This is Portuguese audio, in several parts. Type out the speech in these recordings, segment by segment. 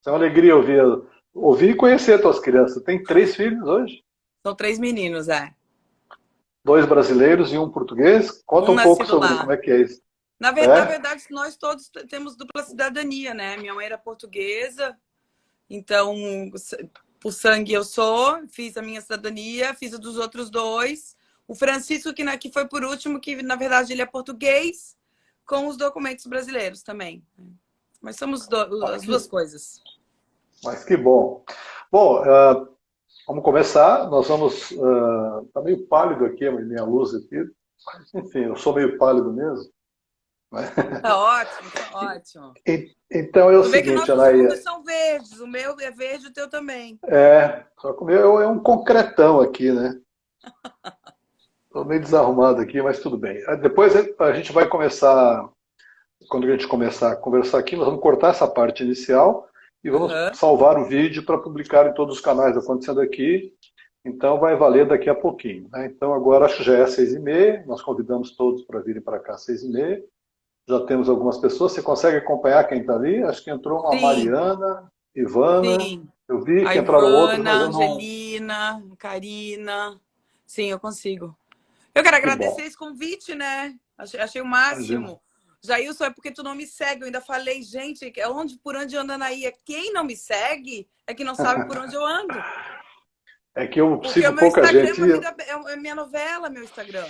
É uma alegria ouvir e conhecer tuas crianças. Tem 3 filhos hoje? São três meninos, é. 2 brasileiros e um português? Conta Um um pouco nascido sobre como lá. é que é isso. Na É? verdade, nós todos temos dupla cidadania, né? Minha mãe era portuguesa, então, por sangue eu sou, fiz a minha cidadania, fiz a dos outros dois. O Francisco, que foi por último, que na verdade ele é português, com os documentos brasileiros também. Mas somos Ah, as duas coisas. mas que bom. Bom, vamos começar. Nós vamos. Está meio pálido aqui, a minha luz aqui. Mas, enfim, eu sou meio pálido mesmo. Né? Tá ótimo, tá ótimo. Então é o Tu vê que seguinte, nossos fundos Anaí. são verdes, o meu é verde, o teu também. Só que o meu é um concretão aqui, né? Estou meio desarrumado aqui, mas tudo bem. Depois a gente vai começar, quando a gente começar a conversar aqui, nós vamos cortar essa parte inicial e vamos Aham. salvar o vídeo para publicar em todos os canais acontecendo aqui. Então vai valer daqui a pouquinho. Né? Então agora acho que já é 6h30, nós convidamos todos para virem para cá às 6h30. Já temos algumas pessoas. Você consegue acompanhar quem está ali? Acho que entrou uma Sim, Mariana, Ivana. sim. Eu vi A que entraram outros, Ivana, mas a eu não. Angelina, a Karina. Sim, eu consigo. Eu quero Que agradecer bom. esse convite, né? Achei o Imagina. máximo. Jailson, é porque tu não me segue. Eu ainda falei, gente, por onde anda na IA? Quem não me segue é que não sabe por onde eu ando. É que eu Porque o sigo meu pouca Instagram é gente. uma vida, é minha novela, meu Instagram.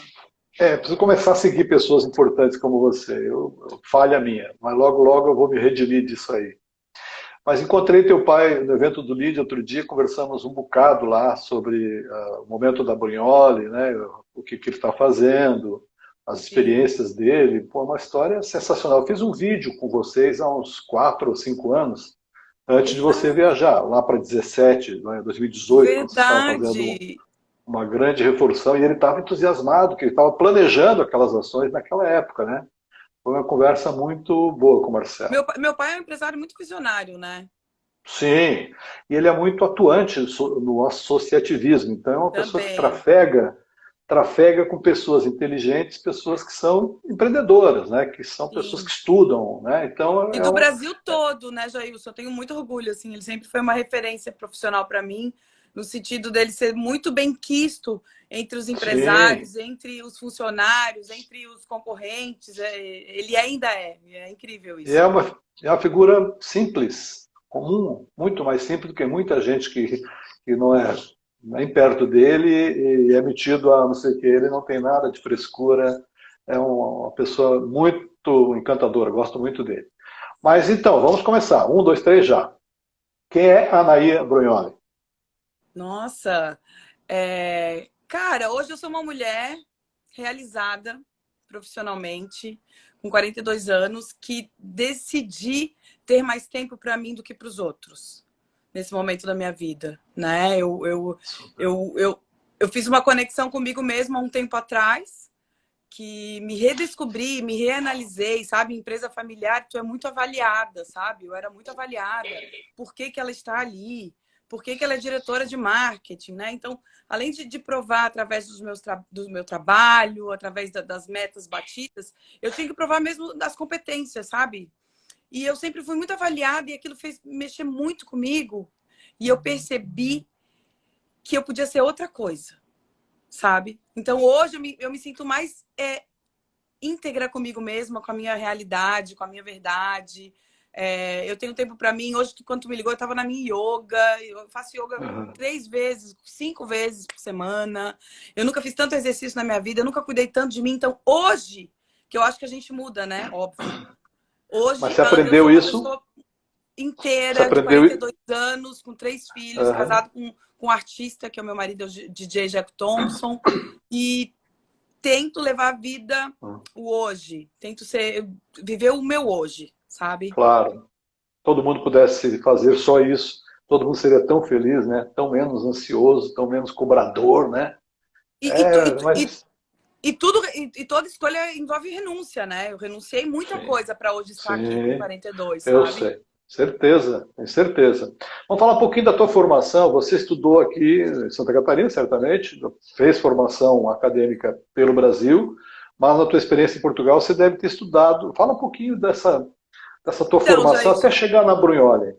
Preciso começar a seguir pessoas importantes como você. Falha minha, mas logo, logo eu vou me redimir disso aí. Mas encontrei teu pai no evento do Lídia outro dia, conversamos um bocado lá sobre o momento da Brunholi, né, o que ele está fazendo, as Sim. experiências dele. Pô, uma história sensacional. Eu fiz um vídeo com vocês há uns 4 ou 5 anos, antes de você Verdade. viajar, lá para 17, né, 2018, quando você estava fazendo Verdade. uma grande revolução, e ele estava entusiasmado, que ele estava planejando aquelas ações naquela época, né? Foi uma conversa muito boa com o Marcelo. Meu pai é um empresário muito visionário, né? Sim, e ele é muito atuante no associativismo, então é uma pessoa que Também. trafega com pessoas inteligentes, pessoas que são empreendedoras, né? Que são pessoas que Sim. estudam, né? Então E do Brasil todo, né, Jailson? Eu tenho muito orgulho, assim. Ele sempre foi uma referência profissional para mim, no sentido dele ser muito bem quisto entre os sim, empresários, entre os funcionários, entre os concorrentes. Ele ainda é. É incrível e isso. é uma figura simples, comum, muito mais simples do que muita gente que não é nem perto dele e é metido a não sei o que, ele não tem nada de frescura, é uma pessoa muito encantadora, gosto muito dele. Mas então, vamos começar. 1, 2, 3, já. Quem é Anaí Brugnoli? Nossa, cara, hoje eu sou uma mulher realizada profissionalmente, com 42 anos, que decidi ter mais tempo para mim do que para os outros, nesse momento da minha vida, né? Eu fiz uma conexão comigo mesma há um tempo atrás, que me redescobri, me reanalisei, sabe? Empresa familiar, tu é muito avaliada, sabe? Eu era muito avaliada. Por que que ela está ali? Por que que ela é diretora de marketing, né? Então, além de provar através do meu trabalho, através das metas batidas, eu tinha que provar mesmo das competências, sabe? E eu sempre fui muito avaliada e aquilo fez mexer muito comigo. E eu percebi que eu podia ser outra coisa, sabe? Então, hoje eu me sinto mais íntegra comigo mesma, com a minha realidade, com a minha verdade. Eu tenho tempo para mim. Hoje, quando tu me ligou, eu estava na minha yoga. Eu faço yoga Uhum. 3 vezes, 5 vezes por semana. Eu nunca fiz tanto exercício na minha vida, eu nunca cuidei tanto de mim. Então, hoje, que eu acho que a gente muda, né? Óbvio. Mas Hoje, você eu aprendeu sou uma isso? pessoa Você inteira, de aprendeu? 42 anos, com 3 filhos, Uhum. casado com um artista, que é o meu marido, é o DJ Jack Thompson. E tento levar a vida o hoje, viver o meu hoje, sabe? Claro. Todo mundo pudesse fazer só isso, todo mundo seria tão feliz, né? Tão menos ansioso, tão menos cobrador, né? E, e, tu- e, tu- e, Mas e toda escolha envolve renúncia, né? Eu renunciei muita sim, coisa para hoje estar aqui com sim, 42, eu sabe? sei. Certeza, tenho certeza. Vamos falar um pouquinho da tua formação. Você estudou aqui em Santa Catarina, certamente, fez formação acadêmica pelo Brasil, mas na tua experiência em Portugal você deve ter estudado. Fala um pouquinho dessa tua Então, formação até Jailson, chegar na Brunholi.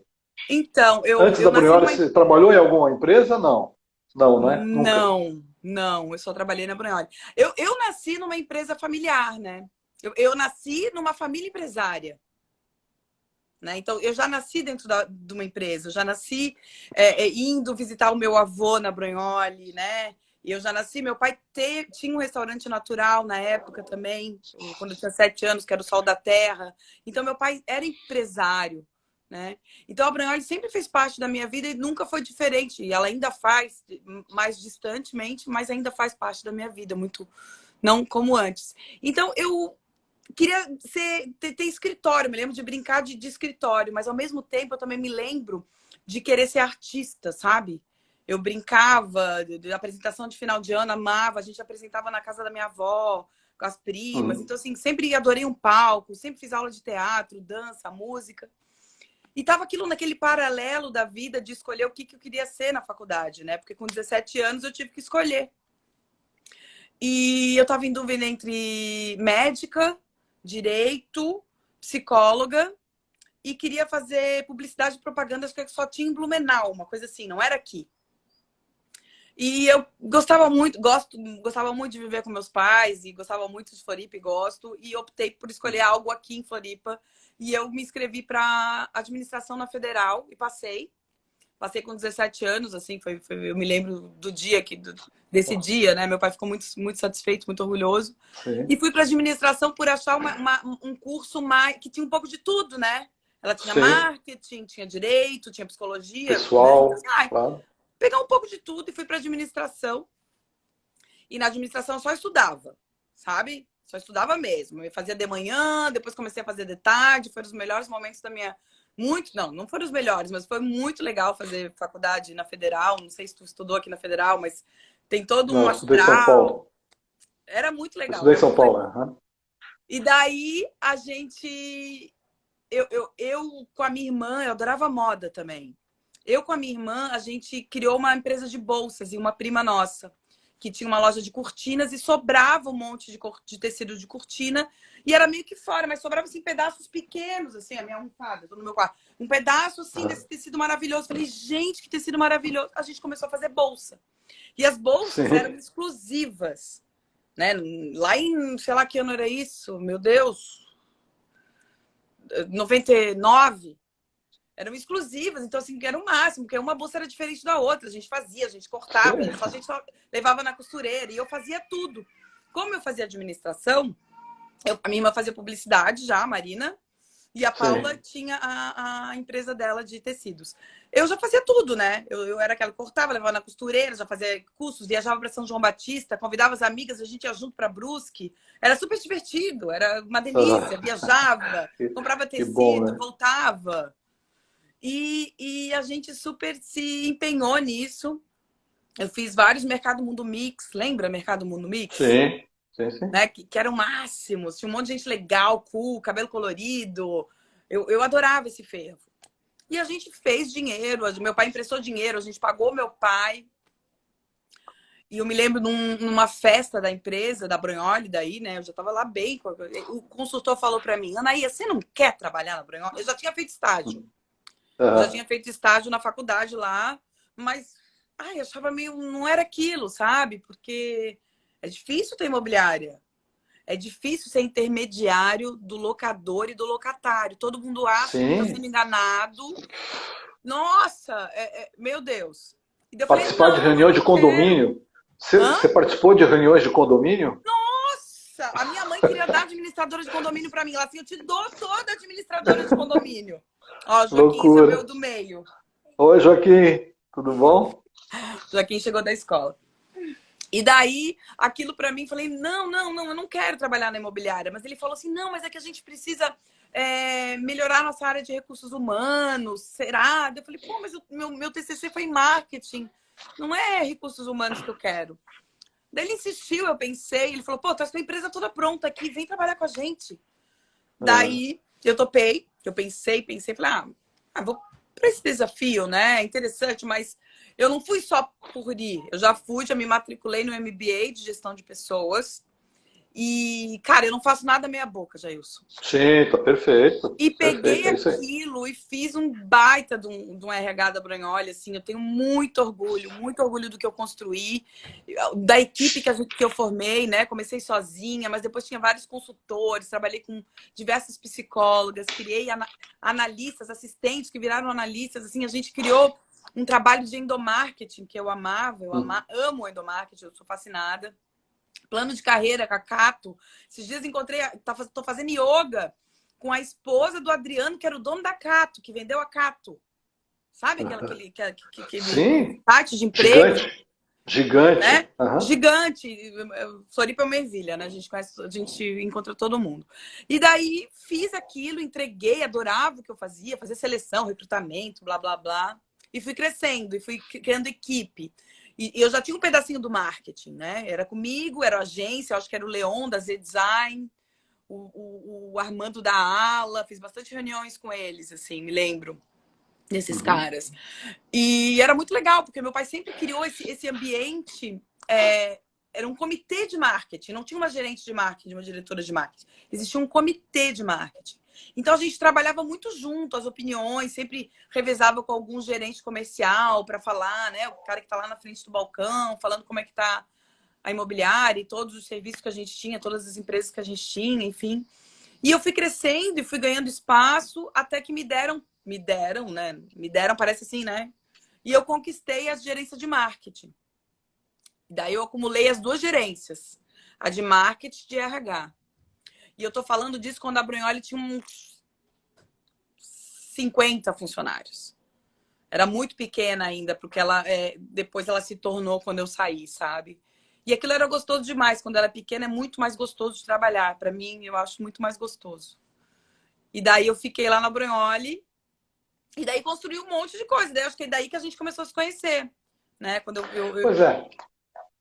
Então, Antes eu da nasci Brunholi, numa... você trabalhou em alguma empresa? Não. Não, né? Nunca. Não, não, eu só trabalhei na Brunholi. Eu nasci numa empresa familiar, né? Eu nasci numa família empresária. Né? Então, eu já nasci dentro de uma empresa, eu já nasci indo visitar o meu avô na Brunholi, né? E eu já nasci, meu pai tinha um restaurante natural na época também, quando eu tinha 7 anos, que era o Sol da Terra. Então, meu pai era empresário, né? Então, a Brunholi sempre fez parte da minha vida e nunca foi diferente. E ela ainda faz, mais distantemente, mas ainda faz parte da minha vida, muito não como antes. Então, eu queria ter escritório, me lembro de brincar de escritório, mas ao mesmo tempo eu também me lembro de querer ser artista, sabe? Eu brincava de apresentação de final de ano, amava, a gente apresentava na casa da minha avó, com as primas, Uhum. então assim, sempre adorei um palco, sempre fiz aula de teatro, dança, música. E tava aquilo naquele paralelo da vida de escolher o que eu queria ser na faculdade, né? Porque com 17 anos eu tive que escolher. E eu tava em dúvida entre médica, direito, psicóloga e queria fazer publicidade e propaganda, acho que só tinha em Blumenau, uma coisa assim, não era aqui. E eu gostava muito de viver com meus pais e gostava muito de Floripa e gosto, e optei por escolher algo aqui em Floripa. E eu me inscrevi para administração na Federal e passei. Passei com 17 anos, assim, eu me lembro do dia desse Nossa. dia, né? Meu pai ficou muito, muito satisfeito, muito orgulhoso. Sim. E fui para administração por achar um curso mais que tinha um pouco de tudo, né? Ela tinha Sim. marketing, tinha direito, tinha psicologia, né? Então, Pessoal, assim, ai, claro. pegar um pouco de tudo e fui para administração. E na administração eu só estudava, sabe? Só estudava mesmo. Eu fazia de manhã, depois comecei a fazer de tarde. Foram os melhores momentos da minha... Muito, não foram os melhores, mas foi muito legal fazer faculdade na Federal. Não sei se tu estudou aqui na Federal, mas tem todo Não, um eu estudei em São astral. Paulo. Era muito Eu legal, estudei em era São muito Paulo, legal. né? E daí a gente... Eu com a minha irmã, eu adorava moda também. Eu com a minha irmã, a gente criou uma empresa de bolsas e uma prima nossa, que tinha uma loja de cortinas e sobrava um monte de tecido de cortina e era meio que fora, mas sobrava assim pedaços pequenos, assim, a minha almofada, tô no meu quarto. Um pedaço assim Aham. desse tecido maravilhoso. Falei, gente, que tecido maravilhoso. A gente começou a fazer bolsa. E as bolsas eram Sim. exclusivas, né? Lá em, sei lá que ano era isso, meu Deus, 99, eram exclusivas, então assim, era o máximo, porque uma bolsa era diferente da outra, a gente fazia, a gente cortava, Sim. a gente só levava na costureira e eu fazia tudo. Como eu fazia administração, a minha irmã fazia publicidade já, a Marina, e a Paula Sim. tinha a empresa dela de tecidos. Eu já fazia tudo, né? Eu era aquela que cortava, levava na costureira, já fazia cursos, viajava para São João Batista, convidava as amigas, a gente ia junto para Brusque. Era super divertido, era uma delícia. Ah, Viajava, que, comprava que bom, tecido, né? voltava. E a gente super se empenhou nisso. Eu fiz vários Mercado Mundo Mix, lembra Mercado Mundo Mix? Sim. Sim, sim. Né? Que eram máximos, tinha um monte de gente legal, cool, cabelo colorido. Eu adorava esse fervo. E a gente fez dinheiro, meu pai emprestou dinheiro, a gente pagou meu pai. E eu me lembro numa festa da empresa, da Brunholi, daí, né? Eu já estava lá bem. O consultor falou para mim, Anaía, você não quer trabalhar na Brunholi? Eu já tinha feito estágio. Eu já Aham. tinha feito estágio na faculdade lá, mas ai, eu achava meio. Não era aquilo, sabe? Porque é difícil ter imobiliária. É difícil ser intermediário do locador e do locatário. Todo mundo acha que está Sim. sendo enganado. Nossa, meu Deus. E daí eu falei, Participar de não, eu reunião não de quero. condomínio. Hã? Você participou de reuniões de condomínio? Nossa, a minha mãe queria dar administradora de condomínio para mim. Ela assim, eu te dou toda administradora de condomínio. Ó, Joaquim, esse é o Loucura. meu do meio. Oi, Joaquim. Tudo bom? Joaquim chegou da escola. E daí, aquilo para mim, falei, não, eu não quero trabalhar na imobiliária. Mas ele falou assim, não, mas é que a gente precisa melhorar nossa área de recursos humanos, será? Eu falei, pô, mas meu TCC foi em marketing, não é recursos humanos que eu quero. Daí ele insistiu, eu pensei, ele falou, pô, tá com a empresa toda pronta aqui, vem trabalhar com a gente. Aham. Daí, eu topei, eu pensei, falei, vou para esse desafio, né? É interessante, mas eu não fui só por ir. Eu já me matriculei no MBA de gestão de pessoas E, cara, eu não faço nada meia boca, Jailson. Sim, tá perfeito. E peguei Perfeito, é isso aí. aquilo e fiz um baita de um RH da Branholli, assim, eu tenho muito orgulho do que eu construí, da equipe que eu formei, né? Comecei sozinha, mas depois tinha vários consultores, trabalhei com diversas psicólogas, criei analistas, assistentes que viraram analistas, assim, a gente criou um trabalho de endomarketing que eu amava, amo endomarketing, eu sou fascinada. Plano de carreira com a Cato. Esses dias encontrei, tô fazendo yoga com a esposa do Adriano, que era o dono da Cato, que vendeu a Cato. Sabe aquele Sim, site de emprego? gigante. Né? Uhum. Gigante. Floripa é uma ervilha, né? A gente encontra todo mundo. E daí fiz aquilo, entreguei, adorava o que eu fazia seleção, recrutamento, blá, blá, blá. E fui crescendo, e fui criando equipe. E eu já tinha um pedacinho do marketing, né? Era comigo, era a agência, acho que era o Leon da Z-Design, o Armando da Ala, fiz bastante reuniões com eles, assim, me lembro desses caras. E era muito legal, porque meu pai sempre criou esse ambiente. Era um comitê de marketing, não tinha uma gerente de marketing, uma diretora de marketing. Existia um comitê de marketing. Então a gente trabalhava muito junto, as opiniões, sempre revezava com algum gerente comercial para falar, né? O cara que está lá na frente do balcão, falando como é que está a imobiliária e todos os serviços que a gente tinha, todas as empresas que a gente tinha, enfim. E eu fui crescendo e fui ganhando espaço até que me deram, né? Me deram, parece assim, né? E eu conquistei a gerência de marketing. Daí eu acumulei as duas gerências, a de marketing e de RH. E eu tô falando disso quando a Brunholi tinha uns 50 funcionários. Era muito pequena ainda, porque depois ela se tornou quando eu saí, sabe? E aquilo era gostoso demais. Quando ela é pequena, é muito mais gostoso de trabalhar. Para mim, eu acho muito mais gostoso. E daí eu fiquei lá na Brunholi. E daí construí um monte de coisa. Daí acho que é daí que a gente começou a se conhecer. Né? Quando Pois é.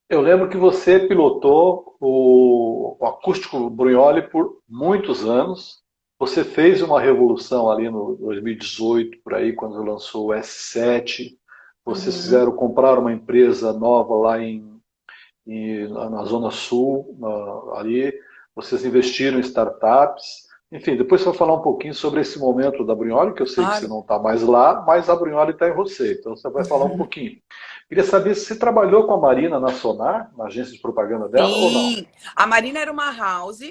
Eu lembro que você pilotou o acústico Brunholi por muitos anos. Você fez uma revolução ali no 2018, por aí, quando lançou o S7. Vocês fizeram comprar uma empresa nova lá na Zona Sul, ali. Vocês investiram em startups. Enfim, depois você vai falar um pouquinho sobre esse momento da Brunholi, que eu sei que você não está mais lá, mas a Brunholi está em você. Então você vai falar um pouquinho. Queria saber se você trabalhou com a Marina na Sonar, na agência de propaganda dela, ou não? Sim, a Marina era uma house,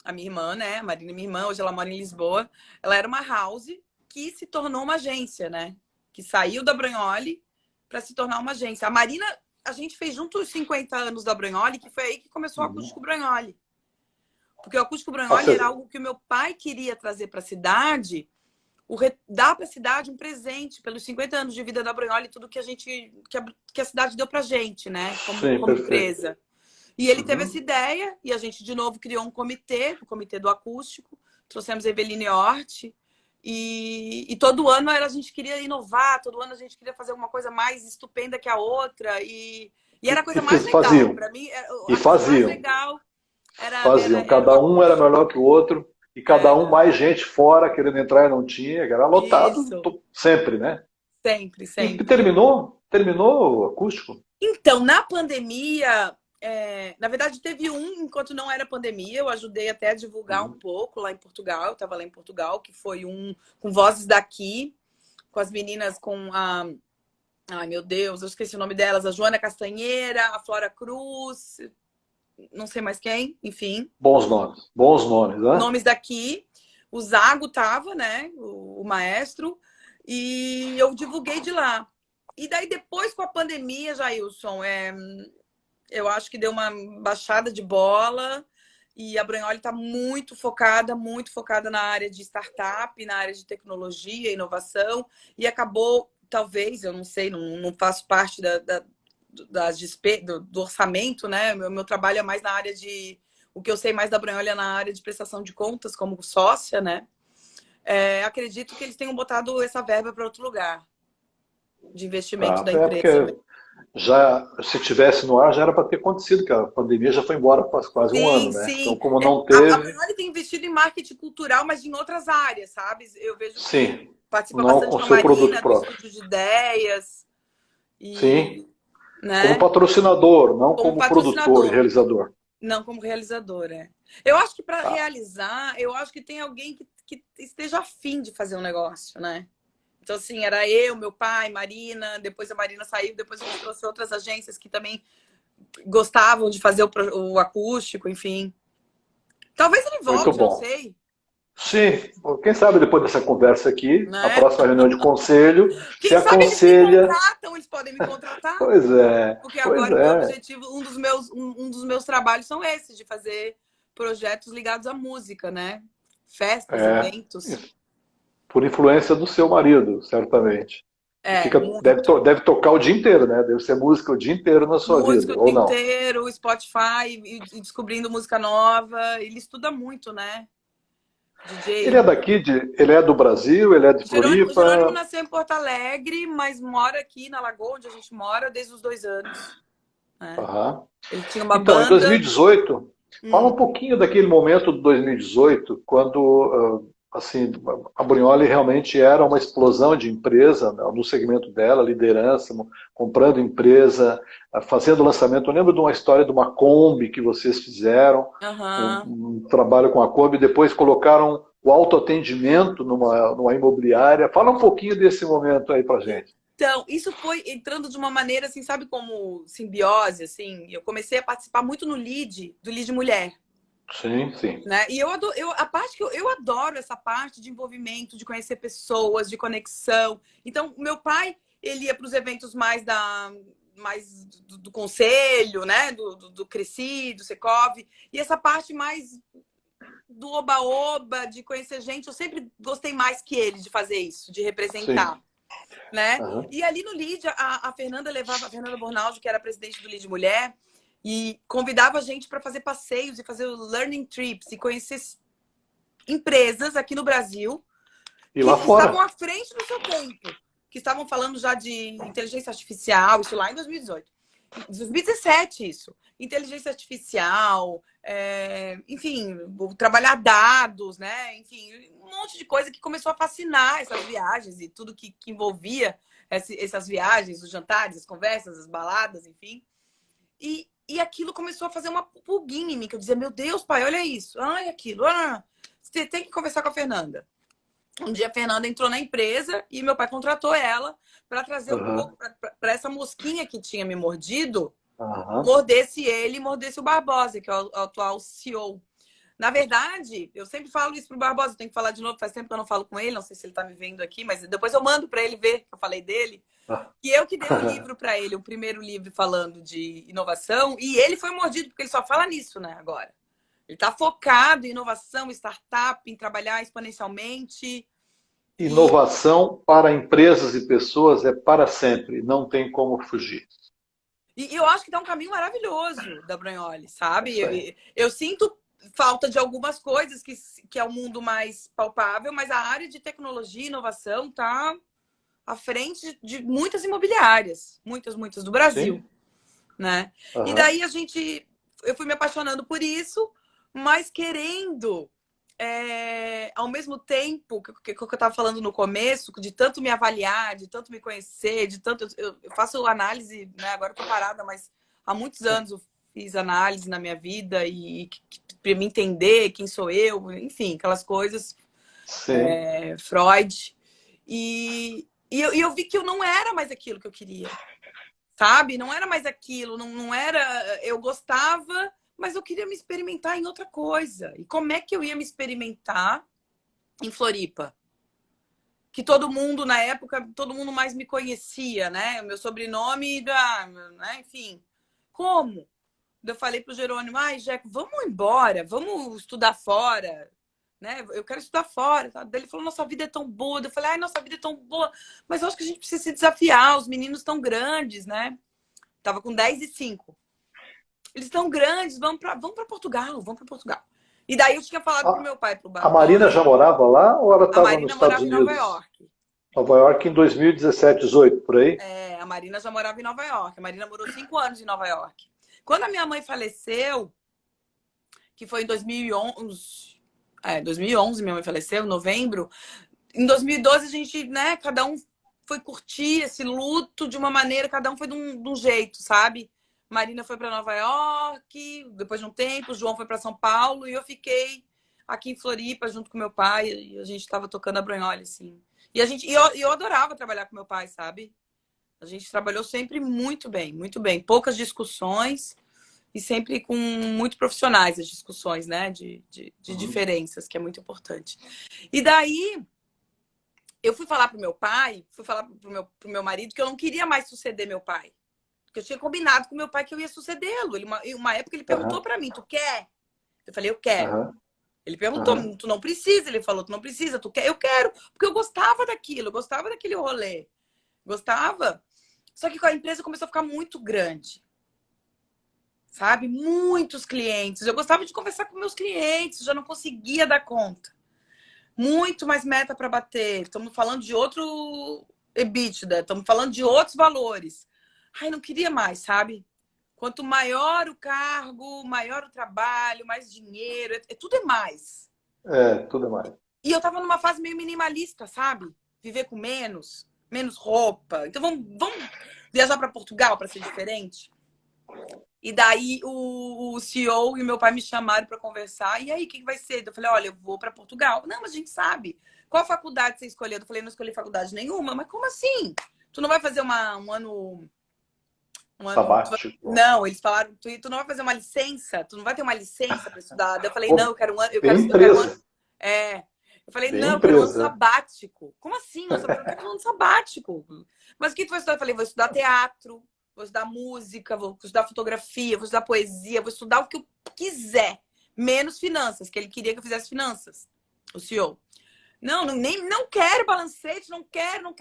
a minha irmã, né? A Marina é minha irmã, hoje ela mora em Lisboa. Ela era uma house que se tornou uma agência, né? Que saiu da Brunholi para se tornar uma agência. A Marina, a gente fez junto os 50 anos da Brunholi, que foi aí que começou o Acústico Brunholi. Porque o Acústico Brunholi era algo que o meu pai queria trazer para a cidade, dar para a cidade um presente pelos 50 anos de vida da Brunholi e tudo que a cidade deu para a gente, né? Como empresa. E ele teve essa ideia e a gente, de novo, criou um comitê, o Comitê do Acústico. Trouxemos a Eveline Hort. E todo ano a gente queria inovar, todo ano a gente queria fazer alguma coisa mais estupenda que a outra. E era a coisa mais legal. Para mim, e faziam. Mais legal faziam. Cada um era melhor que o outro. E cada um mais gente fora querendo entrar e não tinha. Era lotado sempre, né? Sempre, sempre. E terminou o acústico? Então, na pandemia, na verdade, teve enquanto não era pandemia, eu ajudei até a divulgar um pouco lá em Portugal. Eu estava lá em Portugal, que foi com Vozes Daqui, com as meninas, com a... Ai, meu Deus, eu esqueci o nome delas. A Joana Castanheira, a Flora Cruz, não sei mais quem, enfim. Bons nomes, né? Nomes daqui. O Zago tava, né? O maestro. E eu divulguei de lá. E daí, depois, com a pandemia, Jailson, eu acho que deu uma baixada de bola. E a Brunholi está muito focada na área de startup, na área de tecnologia, inovação. E acabou, talvez, eu não sei, não faço parte do orçamento, né? Meu trabalho é mais na área de... O que eu sei mais da Brunholi é na área de prestação de contas, como sócia, né? Acredito que eles tenham botado essa verba para outro lugar de investimento da empresa. Porque se tivesse no ar, já era para ter acontecido, que a pandemia já foi embora faz quase um ano, né? Sim. Então, como não teve... A Brunholi tem investido em marketing cultural, mas em outras áreas, sabe? Eu vejo que participa não bastante com com a seu Marina, produto do próprio. Estúdio de Ideias. Sim. Né? Como patrocinador, não como produtor e realizador. Não como realizadora. Eu acho que para Tá. realizar, eu acho que tem alguém que esteja afim de fazer um negócio, né? Então, assim, era eu, meu pai, Marina, depois a Marina saiu, depois a gente trouxe outras agências que também gostavam de fazer o acústico, enfim. Talvez ele Muito volte, não bom. sei, Sim, quem sabe depois dessa conversa aqui, a né? próxima reunião de conselho, se Quem sabe eles me aconselha. contratam, eles podem me contratar. Pois é, Porque pois agora o meu é. objetivo, um dos meus trabalhos são esses, de fazer projetos ligados à música, né? Festas, É, eventos. por influência do seu marido, certamente. E É, muito. deve tocar o dia inteiro, né? Deve ser música o dia inteiro na sua Música vida, o ou dia não? inteiro, Spotify, e descobrindo música nova. Ele estuda muito, né? Ele é DJ. daqui, ele é do Brasil, ele é de O Jerônimo Floripa. nasceu em Porto Alegre, mas mora aqui na Lagoa, onde a gente mora, desde os 2 anos. Né? Aham. Ele tinha uma Então, em banda. 2018, fala um Hum, pouquinho daquele momento de 2018, quando assim, a Brunholi realmente era uma explosão de empresa, né, no segmento dela, liderança, comprando empresa, fazendo lançamento. Eu lembro de uma história de uma Kombi que vocês fizeram, aham. um trabalho com a Kombi, depois colocaram o autoatendimento numa imobiliária. Fala um pouquinho desse momento aí pra gente. Então, isso foi entrando de uma maneira, assim, sabe, como simbiose, assim. Eu comecei a participar muito no lead, do lead mulher, Sim, sim. né? E a parte que eu adoro essa parte de envolvimento, de conhecer pessoas, de conexão. Então, meu pai, ele ia para os eventos mais do conselho, né? Do Cresci, do Secov. E essa parte mais do oba-oba, de conhecer gente, eu sempre gostei mais que ele de fazer isso, de Sim. representar. Né? Aham. E ali no LID, a Fernanda levava, a Fernanda Bornaldi, que era presidente do LID Mulher, e convidava a gente para fazer passeios e fazer learning trips e conhecer empresas aqui no Brasil E que lá estavam fora? à frente do seu tempo, que estavam falando já de inteligência artificial, isso lá em 2018. 2017, isso. Inteligência artificial, enfim, trabalhar dados, né? Enfim, um monte de coisa que começou a fascinar essas viagens e tudo que envolvia essas viagens, os jantares, as conversas, as baladas, enfim. E aquilo começou a fazer uma pulguinha em mim, que eu dizia, meu Deus, pai, olha isso, ai, aquilo, você tem que conversar com a Fernanda. Um dia a Fernanda entrou na empresa e meu pai contratou ela para trazer um Aham. pouco, para essa mosquinha que tinha me mordido, Aham. mordesse ele e mordesse o Barbosa, que é o atual CEO. Na verdade, eu sempre falo isso pro Barbosa, eu tenho que falar de novo, faz tempo que eu não falo com ele, não sei se ele tá me vendo aqui, mas depois eu mando para ele ver que eu falei dele. E eu que dei o livro para ele, o primeiro livro falando de inovação, e ele foi mordido, porque ele só fala nisso, né, agora. Ele está focado em inovação, startup, em trabalhar exponencialmente. E, Inovação para empresas e pessoas é para sempre, não tem como fugir. e eu acho que dá um caminho maravilhoso da Brunholi, É sabe? isso aí. Eu sinto falta de algumas coisas que é o mundo mais palpável, mas a área de tecnologia e inovação está à frente de muitas imobiliárias, muitas do Brasil, Sim? né? E Aham. daí eu fui me apaixonando por isso, mas querendo, ao mesmo tempo que eu estava falando no começo, de tanto me avaliar, de tanto me conhecer, de tanto. Eu faço análise, né? Agora estou parada, mas há muitos anos eu fiz análise na minha vida e para me entender quem sou eu, enfim, aquelas coisas, Sim. Freud. E eu vi que eu não era mais aquilo que eu queria. Sabe? Não era mais aquilo, não era. Eu gostava, mas eu queria me experimentar em outra coisa. E como é que eu ia me experimentar em Floripa? Que todo mundo, na época, todo mundo mais me conhecia, né? O meu sobrenome, né? Enfim. Como? Eu falei pro Jerônimo, ai, Jeco, vamos embora, vamos estudar fora, né? Eu quero estudar fora. Tá? Ele falou, nossa vida é tão boa. Eu falei, ai, nossa vida é tão boa, mas eu acho que a gente precisa se desafiar, os meninos estão grandes, né? Tava com 10 e 5. Eles estão grandes, vamos para Portugal, vamos para Portugal. E daí eu tinha falado pro A, meu pai, pro a Marina já Barbosa, morava lá ou ela a estava nos Marina Estados morava em Nova Unidos? York. Nova York em 2017, 18, por aí? A Marina já morava em Nova York. A Marina morou 5 anos em Nova York. Quando a minha mãe faleceu, que foi em 2011, 2011 minha mãe faleceu, em novembro. Em 2012 a gente, né, cada um foi curtir esse luto de uma maneira, cada um foi de um jeito, sabe? Marina foi para Nova York, depois de um tempo, o João foi para São Paulo e eu fiquei aqui em Floripa junto com meu pai e a gente estava tocando a Brunholi, assim. E eu adorava trabalhar com meu pai, sabe? A gente trabalhou sempre muito bem, muito bem. Poucas discussões e sempre com muito profissionais as discussões, né? De diferenças, que é muito importante. E daí, eu fui falar pro meu pai, fui falar pro meu marido que eu não queria mais suceder meu pai. Porque eu tinha combinado com meu pai que eu ia sucedê-lo. Uma época ele perguntou para mim, tu quer? Eu falei, eu quero. Ele perguntou, tu não precisa. Ele falou, tu não precisa, tu quer? Eu quero. Porque eu gostava daquilo, eu gostava daquele rolê. Gostava. Só que a empresa começou a ficar muito grande. Sabe? Muitos clientes. Eu gostava de conversar com meus clientes, eu já não conseguia dar conta. Muito mais meta para bater. Estamos falando de outro EBITDA, estamos falando de outros valores. Ai, não queria mais, sabe? Quanto maior o cargo, maior o trabalho, mais dinheiro, tudo é mais. Tudo é mais. E eu tava numa fase meio minimalista, sabe? Viver com menos roupa. Então vamos viajar para Portugal para ser diferente? E daí o CEO e meu pai me chamaram para conversar. E aí, o que vai ser? Eu falei, olha, eu vou para Portugal. Não, mas a gente sabe. Qual faculdade você escolheu? Eu falei, não escolhi faculdade nenhuma. Mas como assim? Tu não vai fazer um ano... Sabático. Não, eles falaram, tu não vai fazer uma licença? Tu não vai ter uma licença para estudar? Eu falei, não, eu quero um ano... Eu quero um ano... Eu falei, não, eu quero um ano sabático. Como assim? Eu quero um ano sabático. Mas o que tu vai estudar? Eu falei, vou estudar teatro. Vou estudar música, vou estudar fotografia, vou estudar poesia, vou estudar o que eu quiser. Menos finanças, que ele queria que eu fizesse finanças. O CEO. Não quero balancete, não quero.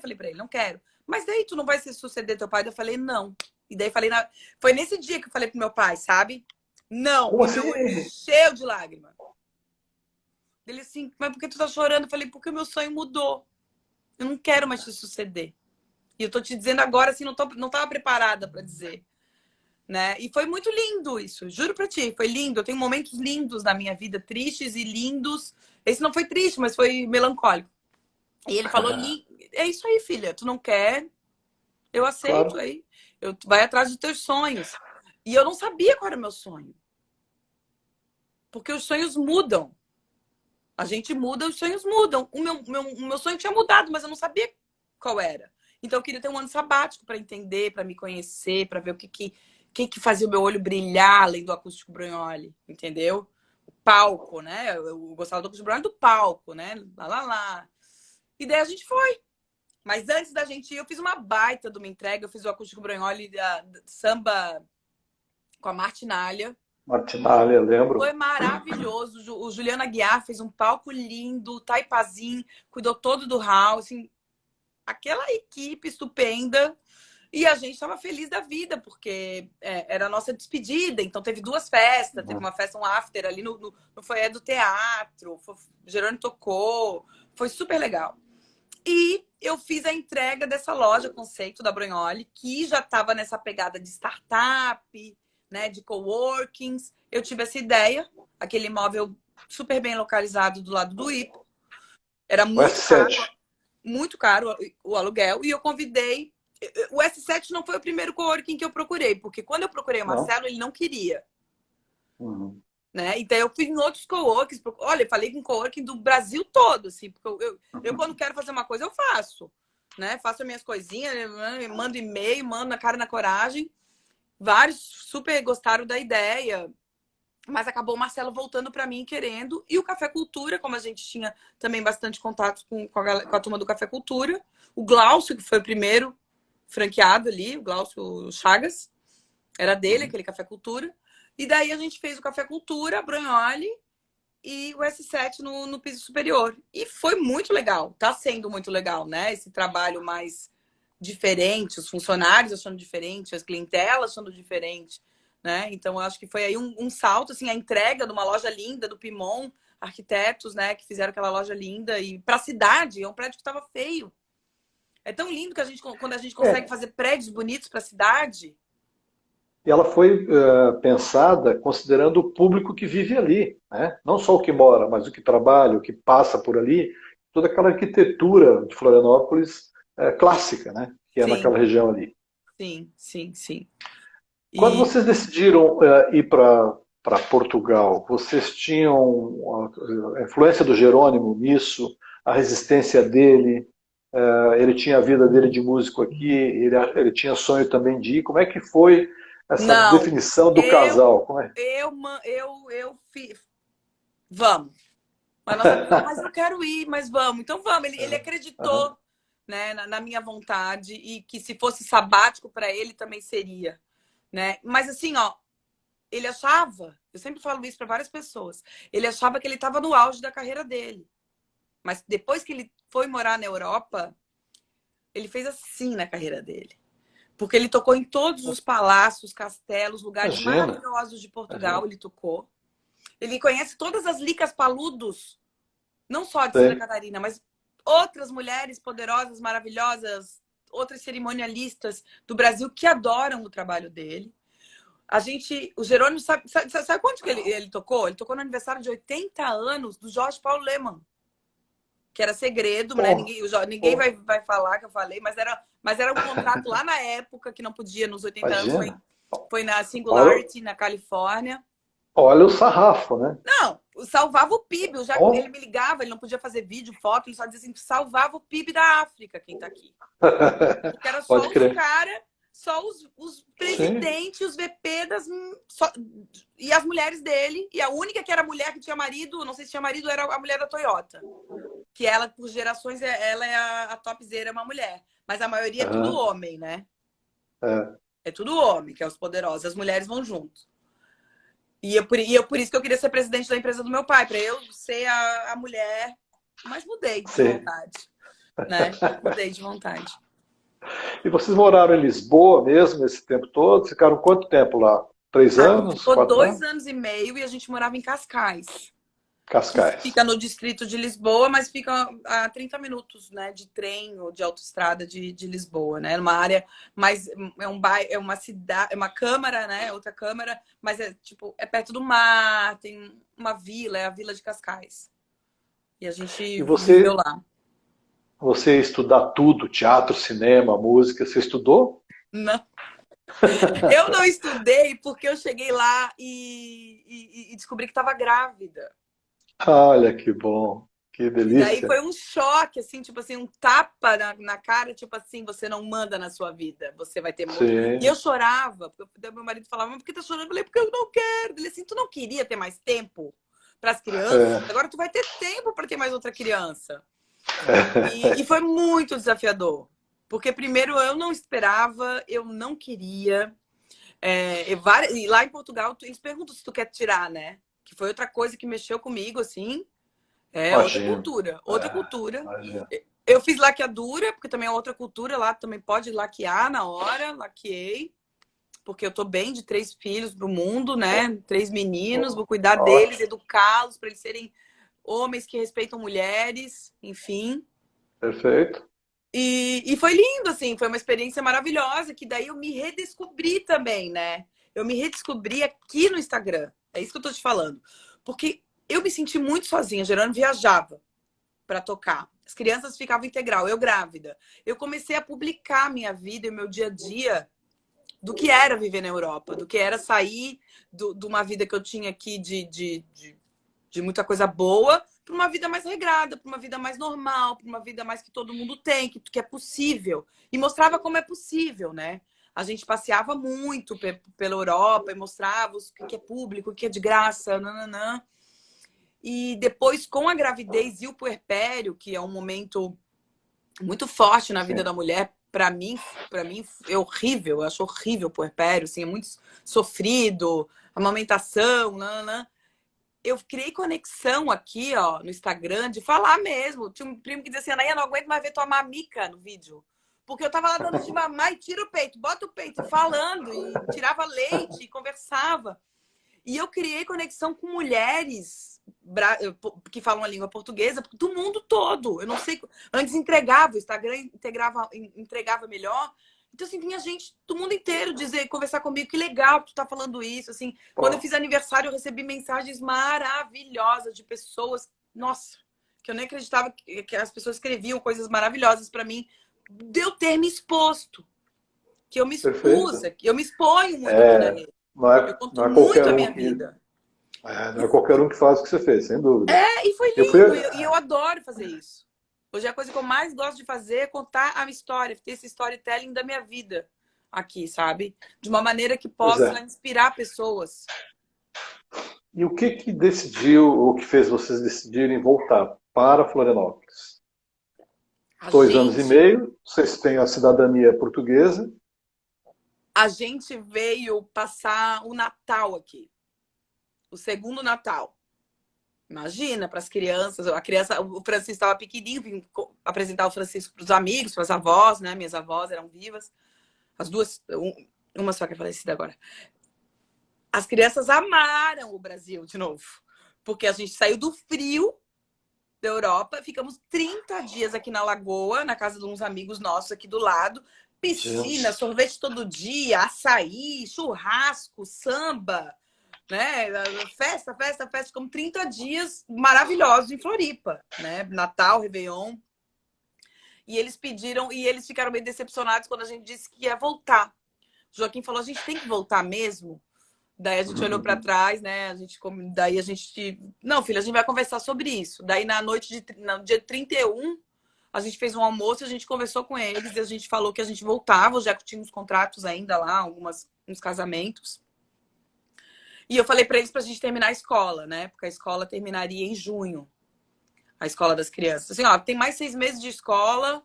Falei pra ele, não quero. Mas daí tu não vai se suceder teu pai? Eu falei, não. E daí falei, foi nesse dia que eu falei pro meu pai, sabe? Não. Como e meu olho cheio de lágrima. Ele assim, mas por que tu tá chorando? Eu falei, porque o meu sonho mudou. Eu não quero mais te suceder. E eu tô te dizendo agora, assim, não tava preparada para dizer, né? E foi muito lindo isso, juro pra ti, foi lindo. Eu tenho momentos lindos na minha vida, tristes e lindos. Esse não foi triste, mas foi melancólico. E ele falou, é isso aí, filha, tu não quer, eu aceito, claro. Aí vai atrás dos teus sonhos. E eu não sabia qual era o meu sonho. Porque os sonhos mudam. A gente muda, os sonhos mudam. O meu sonho tinha mudado, mas eu não sabia qual era. Então eu queria ter um ano sabático para entender, para me conhecer, para ver o que fazia o meu olho brilhar além do acústico Brunholi, entendeu? O palco, né? Eu gostava do acústico Brunholi do palco, né? Lá. E daí a gente foi. Mas antes da gente ir, eu fiz uma baita de uma entrega. Eu fiz o acústico Brunholi da samba com a Martinalha. Martinalha, lembro. Foi maravilhoso. O Juliano Aguiar fez um palco lindo. O Taipazin cuidou todo do house, assim, aquela equipe estupenda. E a gente estava feliz da vida, porque era a nossa despedida. Então teve duas festas. Teve uma festa, um after ali no foyer do teatro. O Jerônimo tocou. Foi super legal. E eu fiz a entrega dessa loja conceito da Brunholi, que já estava nessa pegada de startup, né, de coworkings. Eu tive essa ideia, aquele imóvel super bem localizado do lado do IPO. Era muito caro o aluguel. E eu convidei... O S7 não foi o primeiro coworking que eu procurei, porque quando eu procurei o Marcelo, ele não queria. Né? Então eu fui em outros coworkings. Olha, eu falei com coworking do Brasil todo, assim, porque eu quando quero fazer uma coisa, eu faço. Né? Faço as minhas coisinhas, mando e-mail, mando na cara e na coragem. Vários super gostaram da ideia. Mas acabou o Marcelo voltando para mim querendo. E o Café Cultura, como a gente tinha também bastante contato com a turma do Café Cultura. O Glaucio, que foi o primeiro franqueado ali, o Glaucio Chagas. Era dele, aquele Café Cultura. E daí a gente fez o Café Cultura, a Brunholi e o S7 no piso superior. E foi muito legal. Tá sendo muito legal, né? Esse trabalho mais diferente, os funcionários achando diferente, as clientelas achando diferente. Né? Então, eu acho que foi aí um salto, assim, a entrega de uma loja linda do Pimon, arquitetos, né, que fizeram aquela loja linda. E para a cidade, é um prédio que estava feio. É tão lindo que quando a gente consegue fazer prédios bonitos para a cidade. E ela foi pensada considerando o público que vive ali, né? Não só o que mora, mas o que trabalha, o que passa por ali. Toda aquela arquitetura de Florianópolis clássica, né? Que é naquela região ali. Sim. Quando vocês decidiram ir para Portugal, vocês tinham a influência do Jerônimo nisso, a resistência dele, ele tinha a vida dele de músico aqui, ele tinha sonho também de ir. Como é que foi essa Não, definição do casal? Como é? eu fiz. Vamos. Mas, nós, não, mas eu quero ir, mas vamos. Então vamos. Ele acreditou, né, na minha vontade e que se fosse sabático para ele também seria, né? Mas assim, ó, ele achava, eu sempre falo isso para várias pessoas, ele achava que ele estava no auge da carreira dele. Mas depois que ele foi morar na Europa, ele fez assim na carreira dele. Porque ele tocou em todos os palácios, castelos, lugares maravilhosos de Portugal, ele tocou. Ele conhece todas as licas paludos, não só de Santa Catarina, mas outras mulheres poderosas, maravilhosas, outras cerimonialistas do Brasil que adoram o trabalho dele. O Jerônimo, sabe quando que ele tocou? Ele tocou no aniversário de 80 anos do Jorge Paulo Lemann, que era segredo, né? Ninguém vai falar que eu falei, mas era um contrato lá na época que não podia, nos 80 anos, foi na Singularity, na Califórnia. Olha o sarrafo, né? Não, salvava o PIB. Ele me ligava, ele não podia fazer vídeo, foto, ele só dizia assim, salvava o PIB da África, quem tá aqui. Porque era só os caras, só os presidentes, os VP e as mulheres dele. E a única que era mulher que tinha marido, não sei se tinha marido, era a mulher da Toyota. Que ela, por gerações, ela é a topzera, é uma mulher. Mas a maioria é tudo homem, né? É tudo homem, que é os poderosos. As mulheres vão junto. E por isso que eu queria ser presidente da empresa do meu pai, para eu ser a mulher. Mas mudei de vontade. Né? Mudei de vontade. E vocês moraram em Lisboa mesmo esse tempo todo? Ficaram quanto tempo lá? 3 anos? Ficou 2 anos e meio e a gente morava em Cascais. Cascais. Fica no distrito de Lisboa, mas fica a 30 minutos, né, de trem ou de autoestrada de Lisboa, né? Uma área mais é uma cidade, é uma câmara, né? Outra câmara, mas é perto do mar, tem uma vila, é a Vila de Cascais. E a gente viveu lá. Você ia estudar tudo, teatro, cinema, música, você estudou? Não. Eu não estudei porque eu cheguei lá e descobri que estava grávida. Olha que bom, que delícia. E daí foi um choque, assim, tipo assim, um tapa na cara, tipo assim, você não manda na sua vida, você vai ter muito. E eu chorava, porque meu marido falava, mas por que tá chorando? Eu falei, porque eu não quero. Ele assim, tu não queria ter mais tempo para as crianças? Agora tu vai ter tempo para ter mais outra criança. E foi muito desafiador. Porque primeiro eu não esperava, eu não queria. E lá em Portugal, eles perguntam se tu quer tirar, né? Que foi outra coisa que mexeu comigo, assim. Outra cultura. Outra cultura. Eu fiz laqueadura, porque também é outra cultura. Lá também pode laquear na hora. Laqueei. Porque eu tô bem de 3 filhos pro mundo, né? 3 meninos. Vou cuidar deles, educá-los para eles serem homens que respeitam mulheres. Enfim. Perfeito. E foi lindo, assim. Foi uma experiência maravilhosa. Que daí eu me redescobri também, né? Eu me redescobri aqui no Instagram. É isso que eu tô te falando. Porque eu me senti muito sozinha. Gerando viajava para tocar. As crianças ficavam integral. Eu grávida. Eu comecei a publicar minha vida e meu dia a dia do que era viver na Europa. Do que era sair de uma vida que eu tinha aqui de muita coisa boa para uma vida mais regrada, para uma vida mais normal, para uma vida mais que todo mundo tem, que é possível. E mostrava como é possível, né? A gente passeava muito pela Europa e mostrava o que é público, o que é de graça, nananã. E depois, com a gravidez e o puerpério, que é um momento muito forte na vida da mulher, para mim é horrível. Eu acho horrível o puerpério, assim, é muito sofrido, amamentação, nananã. Eu criei conexão aqui, ó, no Instagram, de falar mesmo. Tinha um primo que dizia assim, Anaia, não aguento mais ver tua mamica no vídeo. Porque eu tava lá dando de mamar e tira o peito, bota o peito, falando, e tirava leite, e conversava. E eu criei conexão com mulheres que falam a língua portuguesa do mundo todo. Eu não sei, antes entregava, o Instagram entregava melhor. Então, assim, vinha gente do mundo inteiro conversar comigo, que legal que tu tá falando isso, assim. Quando eu fiz aniversário, eu recebi mensagens maravilhosas de pessoas, nossa, que eu nem acreditava que as pessoas escreviam coisas maravilhosas para mim, de eu ter me exposto. que eu me expus, Perfeito. que eu me exponho muito aqui na rede. Eu conto Não é muito qualquer a um minha que, vida. não é qualquer um que faz o que você fez, sem dúvida. E foi Eu fui, lindo, e eu adoro fazer isso. Hoje a coisa que eu mais gosto de fazer é contar a minha história, ter esse storytelling da minha vida aqui, sabe? De uma maneira que pois possa é. inspirar pessoas. E o que decidiu, o que fez vocês decidirem voltar para Florianópolis? A 2 anos e gente, meio, vocês têm a cidadania portuguesa. a gente veio passar o Natal aqui. O segundo Natal. Imagina, para as crianças. O Francisco estava pequenininho, vim apresentar o Francisco para os amigos, para as avós, né? Minhas avós eram vivas. As duas, uma só que é falecida agora. As crianças amaram o Brasil de novo. Porque a gente saiu do frio da Europa, ficamos 30 dias aqui na Lagoa, na casa de uns amigos nossos aqui do lado. Piscina, Gente, sorvete todo dia, açaí, churrasco, samba, né? Festa, festa, festa. Ficamos 30 dias maravilhosos em Floripa, né? Natal, Réveillon. E eles pediram, e eles ficaram bem decepcionados quando a gente disse que ia voltar. O Joaquim falou, a gente tem que voltar mesmo? Daí a gente olhou para trás, né? Daí a gente... Não, filha, a gente vai conversar sobre isso. Daí na noite no dia 31, a gente fez um almoço, a gente conversou com eles e a gente falou que a gente voltava, já que tínhamos contratos ainda lá, uns casamentos. E eu falei para eles pra gente terminar a escola, né? Porque a escola terminaria em junho. A escola das crianças. Assim, ó, tem mais 6 meses de escola.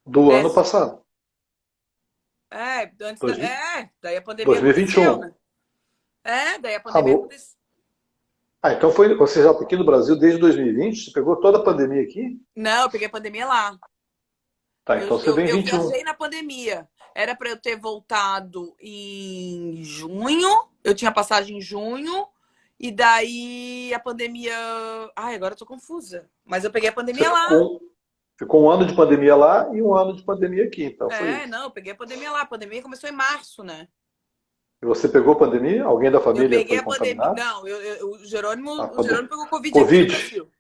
do ano passado, Daí a pandemia aconteceu, 2021. né? Daí a Ah, pandemia aconteceu. então foi, você já está aqui no Brasil desde 2020? Você pegou toda a pandemia aqui? Não, eu peguei a pandemia lá. Tá, então você vem em Eu 21. viajei na pandemia. Era para eu ter voltado em junho. Eu tinha passagem em junho. E daí a pandemia... Ai, agora eu tô confusa. Mas eu peguei a Você pandemia lá. ficou 1 ano de pandemia lá e 1 ano de pandemia aqui, então foi isso. Não, eu peguei a pandemia lá. A pandemia começou em março, né? E você pegou pandemia? Alguém da Eu família peguei foi a pandemia... contaminado? Não, Ah, o Jerônimo pegou Covid aqui no Covid, Brasil.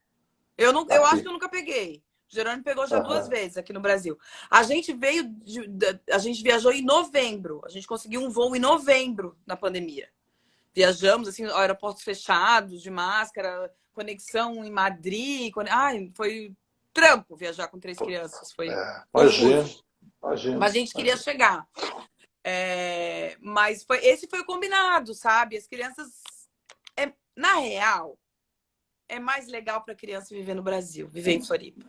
Eu acho aqui. que eu nunca peguei. O Jerônimo pegou já 2 Aham. vezes aqui no Brasil. A gente a gente viajou em novembro. A gente conseguiu um voo em novembro na pandemia. Viajamos, assim, aeroportos fechados, de máscara, conexão em Madrid. Ai, foi trampo viajar com 3 crianças. Foi Imagina, confuso. imagina, Mas a gente queria imagina. chegar. Mas esse foi o combinado, sabe? As crianças... na real, é mais legal para criança viver no Brasil, viver em Floripa.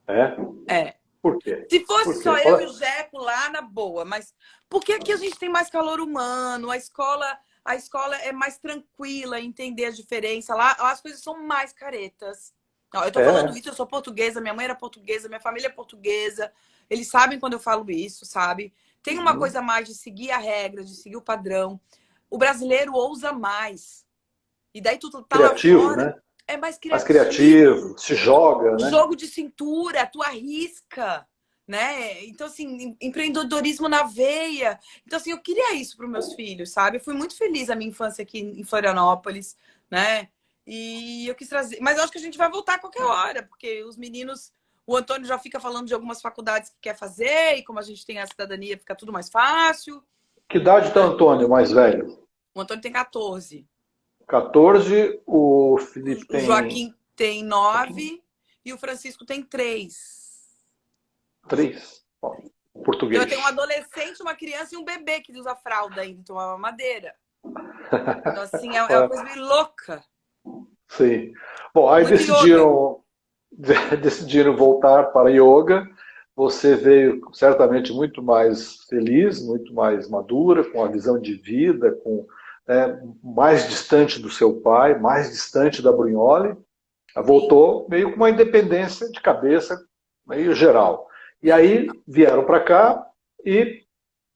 É? É. Por quê? Se fosse Por só quê? eu e o Jeco lá, na boa. Mas porque aqui a gente tem mais calor humano, a escola é mais tranquila em entender a diferença. Lá as coisas são mais caretas. Não, eu tô falando É. isso, eu sou portuguesa, minha mãe era portuguesa, minha família é portuguesa. Eles sabem quando eu falo isso, sabe? Tem uma Uhum. coisa mais de seguir a regra, de seguir o padrão. O brasileiro ousa mais. E daí tu tá lá Criativo, fora, né? é mais Mais criativo. criativo, se joga, né? Jogo de cintura, tu arrisca, né? Então, assim, empreendedorismo na veia. Então, assim, eu queria isso para os meus filhos, sabe? Eu fui muito feliz a minha infância aqui em Florianópolis, né? E eu quis trazer... Mas eu acho que a gente vai voltar a qualquer hora, porque os meninos... O Antônio já fica falando de algumas faculdades que quer fazer, e como a gente tem a cidadania, fica tudo mais fácil. Que idade está o Antônio, mais velho? O Antônio tem 14. 14, o Felipe O tem Joaquim tem 9 e o Francisco tem 3. 3. Eu Português. tenho um adolescente, uma criança e um bebê que usa fralda ainda, então é uma mamadeira. Então, assim, é uma coisa meio louca. Sim. Bom, aí Muito yoga. decidiram voltar para yoga. Você veio certamente muito mais feliz, muito mais madura, com a visão de vida, com mais distante do seu pai, mais distante da Brunholi. Voltou meio com uma independência de cabeça meio geral. E aí vieram para cá e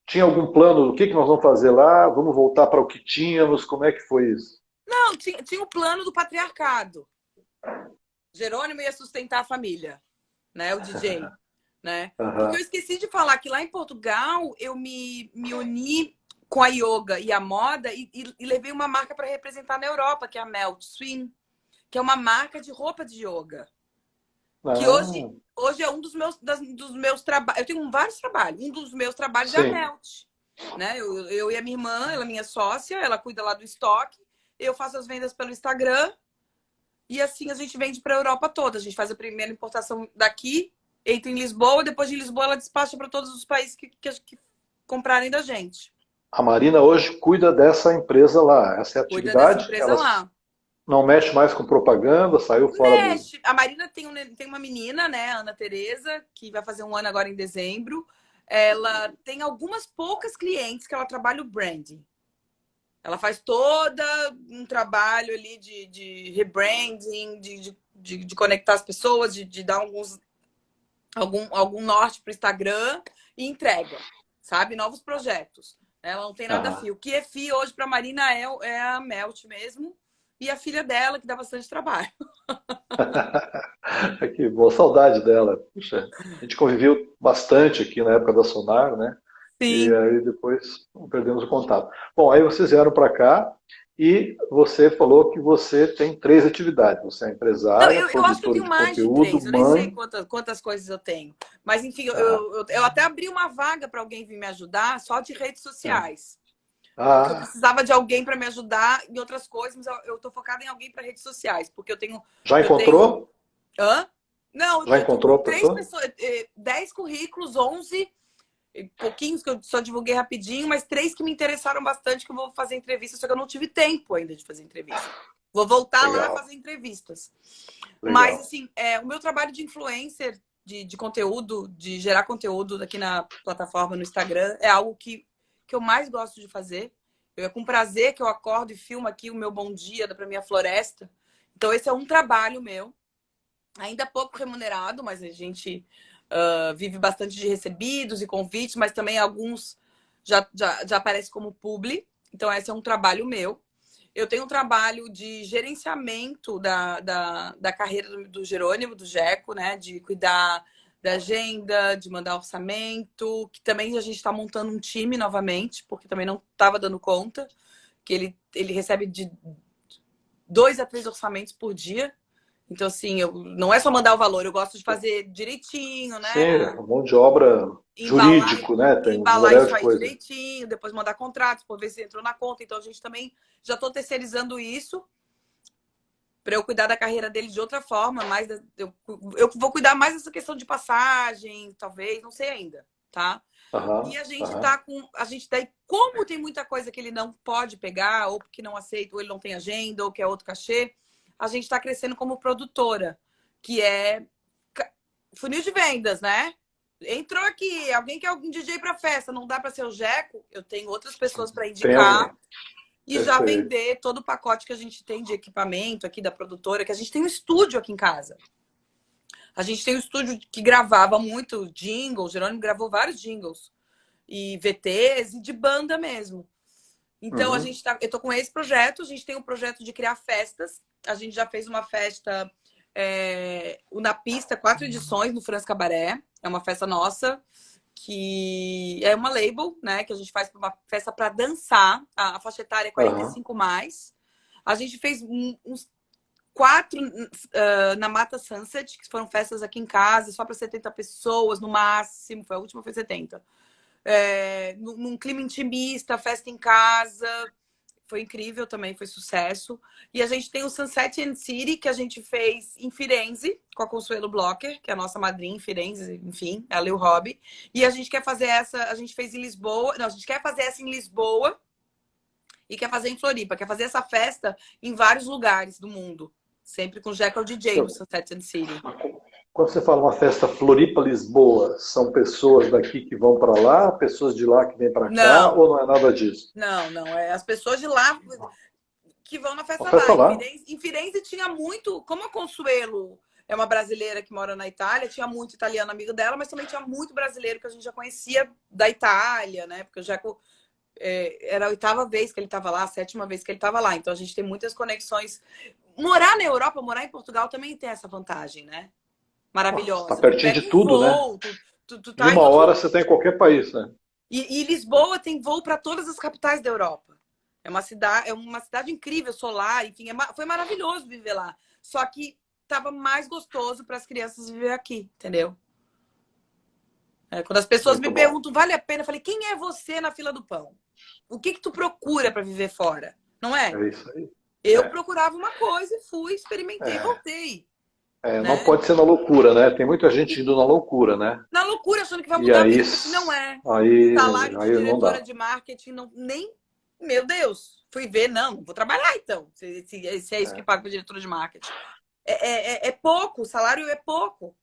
tinha algum plano do que nós vamos fazer lá? Vamos voltar para o que tínhamos? Como é que foi isso? Não, tinha o plano do patriarcado. Jerônimo ia sustentar a família, né? O DJ, né? Porque eu esqueci de falar que lá em Portugal eu me uni com a yoga e a moda e levei uma marca para representar na Europa, que é a Melt Swim, que é uma marca de roupa de yoga. Que Ah, hoje é um dos meus trabalhos. Eu tenho vários trabalhos. Um dos meus trabalhos é a sim. Melt. Né? Eu e a minha irmã, ela é minha sócia, ela cuida lá do estoque. Eu faço as vendas pelo Instagram. E assim a gente vende para a Europa toda. A gente faz a primeira importação daqui, entra em Lisboa. Depois de Lisboa, ela despacha para todos os países que comprarem da gente. A Marina hoje cuida dessa empresa lá. Essa é a Cuida dessa atividade. empresa Ela lá. não mexe mais com propaganda, saiu fora do. Mexe. A Marina tem uma menina, né, a Ana Tereza, que vai fazer 1 ano agora em dezembro. Ela tem algumas poucas clientes que ela trabalha o branding. Ela faz todo um trabalho ali de rebranding, de conectar as pessoas, de dar algum norte para o Instagram e entrega, sabe? Novos projetos. Ela não tem nada Ah, fio. O que é fio hoje para a Marina é a Melt mesmo e a filha dela, que dá bastante trabalho. que boa saudade dela. Puxa, a gente conviveu bastante aqui na época da Sonar, né? E Sim. aí depois perdemos o contato. Bom, aí vocês vieram para cá e você falou que você tem 3 atividades. Você é Não, empresária, eu acho que eu produtora tenho de mais de conteúdo, 3. Eu nem sei mãe. quantas coisas eu tenho. Mas, enfim, Ah, eu até abri uma vaga para alguém vir me ajudar só de redes é. sociais. Porque eu Ah, precisava de alguém para me ajudar em outras coisas, mas eu tô focada em alguém para redes sociais. Porque já eu tenho. encontrou? Hã? Não, Já eu tô encontrou com a 3 pessoa? pessoas, 10 currículos, 11 pouquinhos que eu só divulguei rapidinho, mas 3 que me interessaram bastante que eu vou fazer entrevista, só que eu não tive tempo ainda de fazer entrevista. Vou voltar lá a Legal, fazer entrevistas. Mas, legal. assim, o meu trabalho de influencer, de conteúdo, de gerar conteúdo aqui na plataforma, no Instagram, é algo que eu mais gosto de fazer. É com prazer que eu acordo e filmo aqui o meu bom dia para minha floresta. Então, esse é um trabalho meu, ainda pouco remunerado, mas a gente vive bastante de recebidos e convites, mas também alguns já aparecem como publi. Então, esse é um trabalho meu. Eu tenho um trabalho de gerenciamento da carreira do Jerônimo, do Jeco, né? De cuidar da agenda, de mandar orçamento, que também a gente está montando um time novamente, porque também não estava dando conta, que ele recebe de 2 a 3 orçamentos por dia. Então, assim, não é só mandar o valor, eu gosto de fazer direitinho, Sim, né? é um monte de obra Embalar, jurídico, né? Tem um embalar milhão isso de aí coisas. direitinho, depois mandar contratos, por ver se entrou na conta. Então, a gente também já estou terceirizando isso para eu cuidar da carreira dele de outra forma, mas eu vou cuidar mais dessa questão de passagem, talvez, não sei ainda, tá? E Aham, a gente aham. tá com. A gente daí, como tem muita coisa que ele não pode pegar, ou que não aceita, ou ele não tem agenda, ou que é outro cachê, a gente está crescendo como produtora, que é funil de vendas, né? Entrou aqui, alguém quer algum DJ para festa, não dá para ser o Jeco, eu tenho outras pessoas para Tem indicar alguém. e já Perfeito. vender todo o pacote que a gente tem de equipamento aqui da produtora, que a gente tem um estúdio aqui em casa. A gente tem um estúdio que gravava muito jingles, o Jerônimo gravou vários jingles e VTs e de banda mesmo. Então Uhum. eu tô com esse projeto, a gente tem um projeto de criar festas. A gente já fez uma festa o Na Pista, 4 edições no France Cabaré. É uma festa nossa, que é uma label, né? Que a gente faz uma festa para dançar. A faixa etária é Aham. 45 mais. A gente fez uns 4 na Mata Sunset, que foram festas aqui em casa, só para 70 pessoas no máximo. Foi a última, foi 70. Num clima intimista, festa em casa. Foi incrível também, foi sucesso. E a gente tem o Sunset and City, que a gente fez em Firenze, com a Consuelo Blocker, que é a nossa madrinha em Firenze, enfim, ela e o Hobby. E a gente quer fazer essa, a gente fez em Lisboa, não, a gente quer fazer essa em Lisboa e quer fazer em Floripa, quer fazer essa festa em vários lugares do mundo. Sempre com o Jekyll DJ no Sunset and City. Quando você fala uma festa Floripa-Lisboa, são pessoas daqui que vão para lá, pessoas de lá que vêm para cá, Não, ou não é nada disso? não. É as pessoas de lá que vão na Uma festa festa lá. lá. Em Firenze tinha muito, como a Consuelo é uma brasileira que mora na Itália, tinha muito italiano amigo dela, mas também tinha muito brasileiro que a gente já conhecia da Itália, né? Porque o Jeco era a 8ª vez que ele estava lá, a 7ª vez que ele estava lá. Então a gente tem muitas conexões. Morar na Europa, morar em Portugal também tem essa vantagem, né? Nossa, está Maravilhosa. Tu pertinho de pega um tudo, né? voo, tu Em tá em uma outro. hora você está em qualquer país, né? E Lisboa tem voo para todas as capitais da Europa. É uma cidade incrível, solar, enfim, foi maravilhoso viver lá. Só que tava mais gostoso para as crianças viver aqui, entendeu? Quando as pessoas Muito me bom. perguntam, vale a pena? Eu falei, quem é você na fila do pão? O que tu procura para viver fora? Não é? É isso aí. Eu É. procurava uma coisa e fui, experimentei e voltei, Não né? pode ser na loucura, né? Tem muita gente indo na loucura, né? Na loucura, achando que vai E mudar a aí, vida, se não é. Salário de aí não diretora dá. de marketing, não, nem... Meu Deus, fui ver, não, vou trabalhar então, se é isso que paga para diretora de marketing. É pouco, o salário é pouco.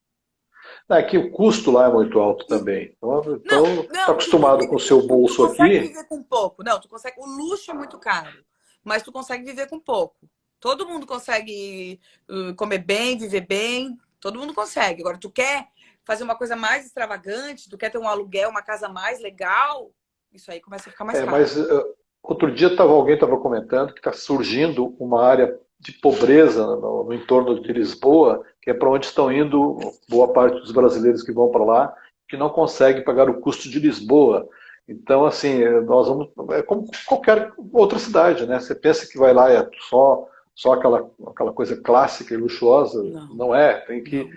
É que o custo lá é muito alto também. Não, Então tá não, acostumado com o seu tu bolso consegue aqui. viver com pouco. Não, tu consegue. O luxo é muito caro, mas tu consegue viver com pouco. Todo mundo consegue comer bem, viver bem. Todo mundo consegue. Agora, tu quer fazer uma coisa mais extravagante, tu quer ter um aluguel, uma casa mais legal, isso aí começa a ficar mais caro. Mas outro dia alguém estava comentando que está surgindo uma área de pobreza no entorno de Lisboa, que é para onde estão indo boa parte dos brasileiros que vão para lá, que não conseguem pagar o custo de Lisboa. Então, assim, nós vamos. É como qualquer outra cidade, né? Você pensa que vai lá é só aquela coisa clássica e luxuosa. Não, Não é. Tem que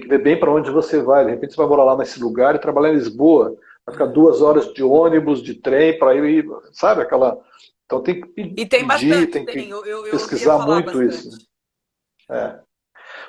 ver bem para onde você vai. De repente você vai morar lá nesse lugar e trabalhar em Lisboa. Vai ficar 2 horas de ônibus, de trem para ir, sabe? Então tem que e tem pedir, bastante, tem tem. que Eu ouvia pesquisar falar muito isso, né? bastante. É.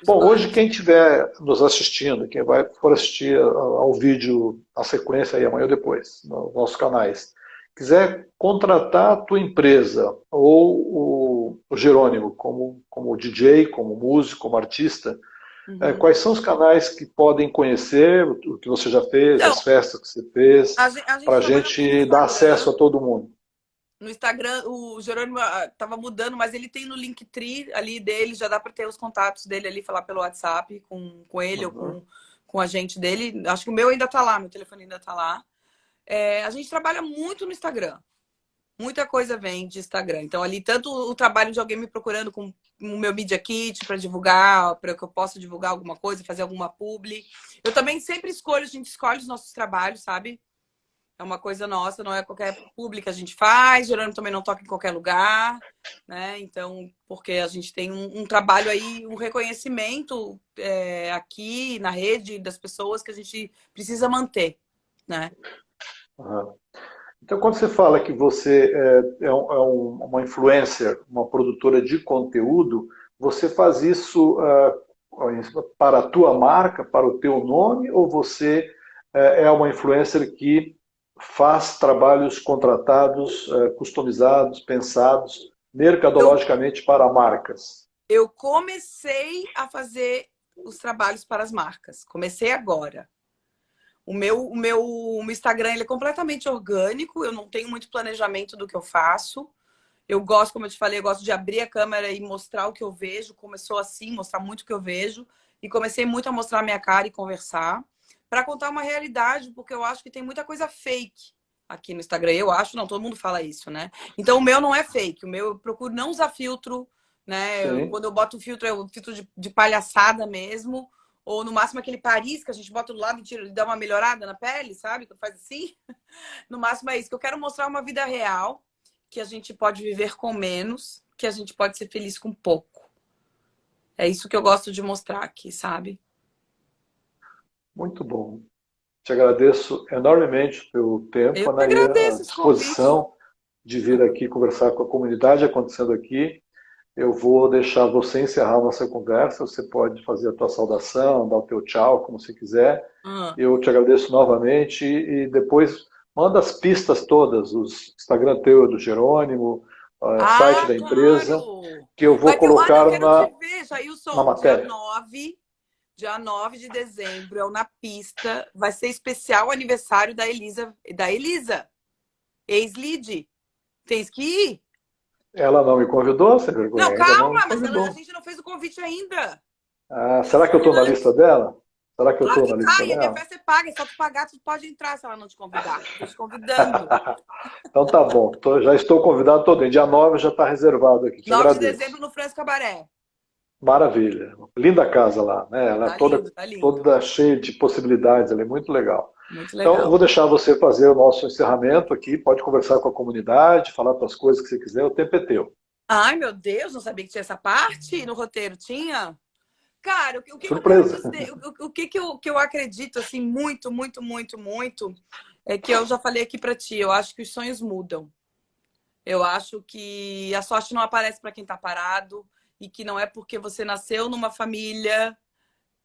Bom, hoje Espanha. quem estiver nos assistindo, quem for assistir ao vídeo, a sequência aí amanhã ou depois, nos nossos canais, quiser contratar a tua empresa ou o Jerônimo como DJ, como músico, como artista, Uhum. quais são os canais que podem conhecer o que você já fez, Então, as festas que você fez, a para gente a trabalha muito no gente dar acesso Instagram. a todo mundo? No Instagram, o Jerônimo tava mudando, mas ele tem no Linktree ali dele, já dá para ter os contatos dele ali, falar pelo WhatsApp com ele ou Uhum. com a gente dele. Acho que o meu ainda tá lá, meu telefone ainda tá lá. A gente trabalha muito no Instagram. Muita coisa vem de Instagram. Então, ali, tanto o trabalho de alguém me procurando com o meu Media Kit para divulgar, para que eu possa divulgar alguma coisa, fazer alguma publi. Eu também sempre escolho, a gente escolhe os nossos trabalhos, sabe? É uma coisa nossa, não é qualquer público que a gente faz. Geralmente também não toca em qualquer lugar, né? Então, porque a gente tem um trabalho aí, um reconhecimento aqui na rede das pessoas que a gente precisa manter, né? Uhum. Então, quando você fala que você uma influencer, uma produtora de conteúdo, você faz isso para a tua marca, para o teu nome, ou você é uma influencer que faz trabalhos contratados, customizados, pensados Eu, mercadologicamente para marcas? eu comecei a fazer os trabalhos para as marcas. Comecei agora. O meu Instagram ele é completamente orgânico, eu não tenho muito planejamento do que eu faço. Eu gosto, como eu te falei, eu gosto de abrir a câmera e mostrar o que eu vejo. Começou assim, mostrar muito o que eu vejo. E comecei muito a mostrar a minha cara e conversar. Para contar uma realidade, porque eu acho que tem muita coisa fake aqui no Instagram. Eu acho, não, todo mundo fala isso, né? Então o meu não é fake. O meu eu procuro não usar filtro, né? Sim. Quando eu boto filtro, é um filtro de palhaçada mesmo. Ou no máximo aquele Paris que a gente bota do lado e tira, dá uma melhorada na pele, sabe? Quando faz assim. No máximo é isso, que eu quero mostrar uma vida real, que a gente pode viver com menos, que a gente pode ser feliz com pouco. É isso que eu gosto de mostrar aqui, sabe? Muito bom. Te agradeço enormemente pelo Eu tempo, que né, e a agradeço esse convite. disposição de vir aqui conversar com a comunidade acontecendo aqui. Eu vou deixar você encerrar a nossa conversa. Você pode fazer a tua saudação, dar o teu tchau, como você quiser. Ah, Eu te agradeço novamente e depois manda as pistas todas, os Instagram teu do Jerônimo, site da empresa, claro! que eu vou Eu colocar quero te na, ver, na Jailson, matéria. dia 9 de dezembro, é o Na Pista. Vai ser especial aniversário da Elisa, ex-lead. Tens que ir? Ela não me convidou, sem vergonha, Não, ainda não me calma, mas a convidou. gente não fez o convite ainda. Tem que Será que eu ser estou na lista antes. dela? Será que eu Claro estou que na tá, lista e a minha dela? festa é paga, é só tu pagar, tu pode entrar se ela não te convidar. Tô te convidando. Então tá bom, já estou convidado todo dia. Dia 9 já está reservado aqui, te 9 de dezembro agradeço. no Franz Cabaré. Maravilha. Linda casa lá, né? Ela é Tá lindo, tá lindo. toda cheia de possibilidades, ela é muito legal. Muito Então, eu vou legal. deixar você fazer o nosso encerramento aqui, pode conversar com a comunidade, falar as coisas que você quiser, o tempo é teu. Ai, meu Deus, não sabia que tinha essa parte no roteiro. Tinha? Cara, o que eu quero Surpresa. dizer, que eu acredito, assim, muito, muito, muito, muito, é que eu já falei aqui pra ti, eu acho que os sonhos mudam. Eu acho que a sorte não aparece para quem tá parado e que não é porque você nasceu numa família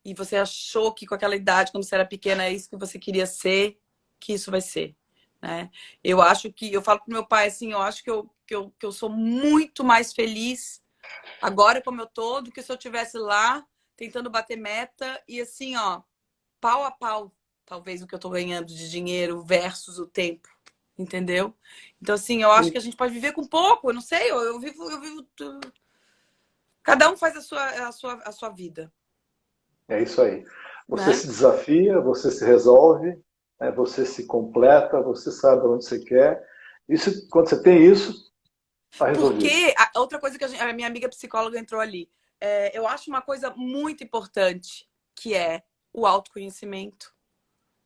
e você achou que com aquela idade, quando você era pequena, é isso que você queria ser, que isso vai ser, né? Eu acho que, eu falo pro meu pai assim, eu acho que eu sou muito mais feliz agora como eu tô do que se eu tivesse lá tentando bater meta e assim, ó, pau a pau, talvez o que eu tô ganhando de dinheiro versus o tempo, entendeu? Então assim, eu acho que a gente pode viver com pouco, eu não sei, eu vivo cada um faz a sua vida, É isso aí. Você né? se desafia, você se resolve, né? Você se completa, você sabe onde você quer. Isso, quando você tem isso, está resolvido. Porque a outra coisa que a minha amiga psicóloga entrou ali, eu acho uma coisa muito importante, que é o autoconhecimento.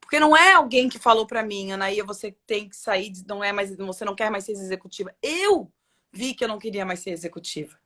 Porque não é alguém que falou pra mim, Anaía, você tem que sair, não é mais, você não quer mais ser executiva. Eu vi que eu não queria mais ser executiva.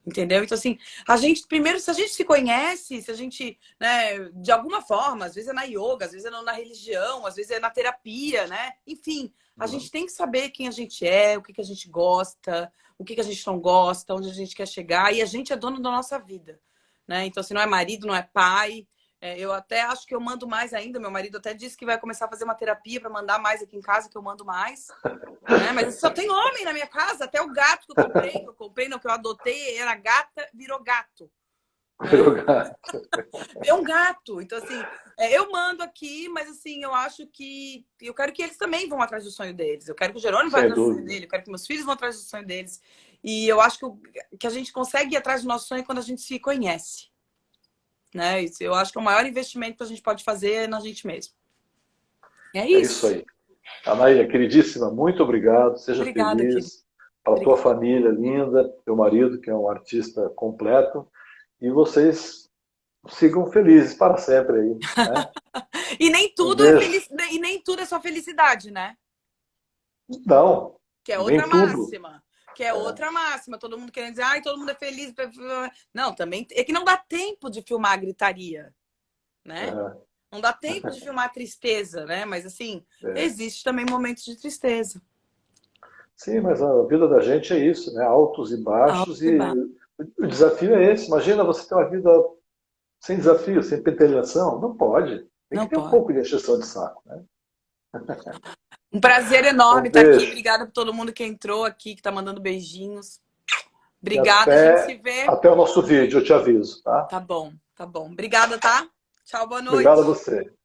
Entendeu? Então, assim, a gente, primeiro, se a gente se conhece, se a gente, né, de alguma forma, às vezes é na yoga, às vezes é na religião, às vezes é na terapia, né? Enfim, a gente tem que saber quem a gente é, o que que a gente gosta, o que que a gente não gosta, onde a gente quer chegar, e a gente é dono da nossa vida, né? Então, se não é marido, não é pai. Eu até acho que eu mando mais ainda. Meu marido até disse que vai começar a fazer uma terapia para mandar mais aqui em casa, que eu mando mais. Né? Mas só tem homem na minha casa, até o gato que eu comprei, não, que eu adotei, era gata, virou gato. Né? É um gato. Então, assim, eu mando aqui, mas assim, eu acho que eu quero que eles também vão atrás do sonho deles. Eu quero que o Jerônimo vá Sem atrás do sonho dúvida. dele, eu quero que meus filhos vão atrás do sonho deles. E eu acho que a gente consegue ir atrás do nosso sonho quando a gente se conhece. Né? Eu acho que o maior investimento que a gente pode fazer é na gente mesmo. É É isso isso. aí. Anaíra, queridíssima, muito obrigado. Seja Obrigada, querido. feliz. Para a tua Obrigada. família linda, teu marido, que é um artista completo. E vocês sigam felizes para sempre aí, né? E nem Um tudo é beijo. feliz, e nem tudo é só felicidade, né? Não, Que é outra nem tudo. máxima. Que é outra máxima. Todo mundo querendo dizer, ai, todo mundo é feliz. Não, também é que não dá tempo de filmar a gritaria, né? É, Não dá tempo de filmar a tristeza, né? Mas assim, é. existe também momentos de tristeza. Sim, mas a vida da gente é isso, né? Altos e baixos, Altos e e baixos. o desafio é esse. Imagina você ter uma vida sem desafio, sem pentelhação. Não pode. Tem que Não ter um pode. pouco de encheção de saco, né? Um prazer Um enorme estar aqui. beijo. Obrigada por todo mundo que entrou aqui, que tá mandando beijinhos. E Obrigada, a gente se vê. até o nosso vídeo, eu te aviso, tá? Tá bom, tá bom. Obrigada, tá? Tchau, boa Obrigado a noite. você.